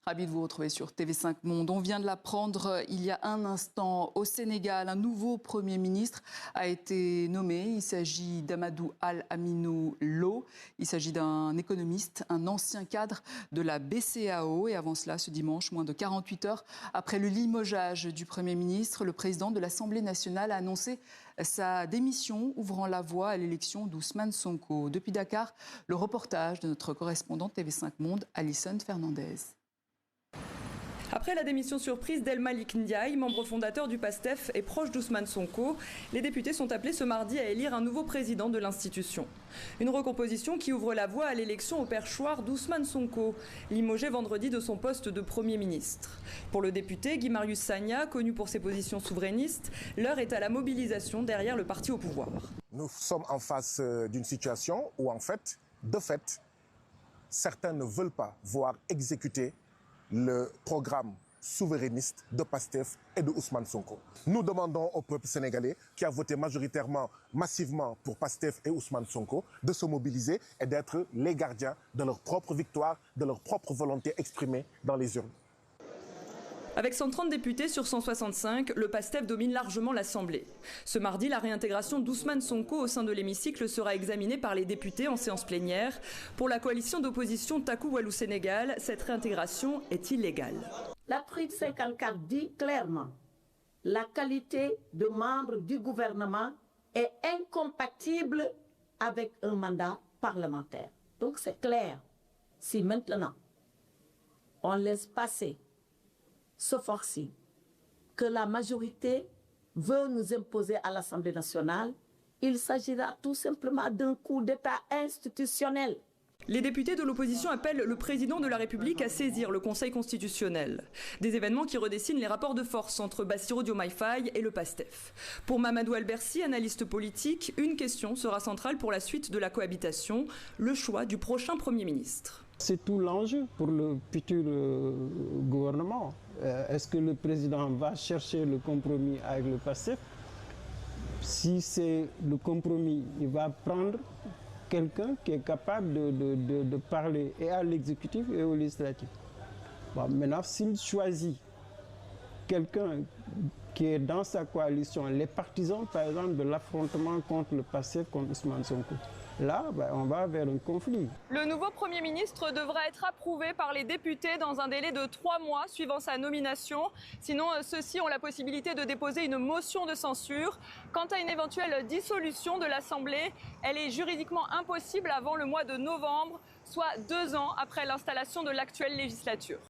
Ravi de vous retrouver sur TV5 Monde. On vient de l'apprendre il y a un instant au Sénégal. Un nouveau Premier ministre a été nommé. Il s'agit d'Amadou Al-Aminou Lo. Il s'agit d'un économiste, un ancien cadre de la BCEAO. Et avant cela, ce dimanche, moins de 48 heures après le limogeage du Premier ministre, le président de l'Assemblée nationale a annoncé sa démission, ouvrant la voie à l'élection d'Ousmane Sonko. Depuis Dakar, le reportage de notre correspondante TV5 Monde, Alison Fernandez. Après la démission surprise d'El Malik Ndiaye, membre fondateur du PASTEF et proche d'Ousmane Sonko, les députés sont appelés ce mardi à élire un nouveau président de l'institution. Une recomposition qui ouvre la voie à l'élection au perchoir d'Ousmane Sonko, limogé vendredi de son poste de Premier ministre. Pour le député Guy Marius Sagna, connu pour ses positions souverainistes, l'heure est à la mobilisation derrière le parti au pouvoir. Nous sommes en face d'une situation où, en fait, de fait, certains ne veulent pas voir exécuter le programme souverainiste de PASTEF et de Ousmane Sonko. Nous demandons au peuple sénégalais, qui a voté majoritairement, massivement pour PASTEF et Ousmane Sonko, de se mobiliser et d'être les gardiens de leur propre victoire, de leur propre volonté exprimée dans les urnes. Avec 130 députés sur 165, le PASTEF domine largement l'Assemblée. Ce mardi, la réintégration d'Ousmane Sonko au sein de l'hémicycle sera examinée par les députés en séance plénière. Pour la coalition d'opposition Taku Walou Sénégal, cette réintégration est illégale. L'article 54 dit clairement la qualité de membre du gouvernement est incompatible avec un mandat parlementaire. Donc c'est clair. Si maintenant on laisse passer ce forcing que la majorité veut nous imposer à l'Assemblée nationale, il s'agira tout simplement d'un coup d'État institutionnel. Les députés de l'opposition appellent le président de la République à saisir le Conseil constitutionnel. Des événements qui redessinent les rapports de force entre Bassirou Diomaye Faye et le PASTEF. Pour Mamadou Albersi, analyste politique, une question sera centrale pour la suite de la cohabitation, le choix du prochain Premier ministre. C'est tout l'enjeu pour le futur gouvernement. Est-ce que le président va chercher le compromis avec le PASTEF? Si c'est le compromis, il va prendre quelqu'un qui est capable de parler et à l'exécutif et au législatif. Bon, maintenant, s'il choisit quelqu'un qui est dans sa coalition, les partisans, par exemple, de l'affrontement contre le PASTEF, contre Ousmane Sonko, là, on va vers un conflit. Le nouveau Premier ministre devra être approuvé par les députés dans un délai de 3 mois suivant sa nomination. Sinon, ceux-ci ont la possibilité de déposer une motion de censure. Quant à une éventuelle dissolution de l'Assemblée, elle est juridiquement impossible avant le mois de novembre, soit 2 ans après l'installation de l'actuelle législature.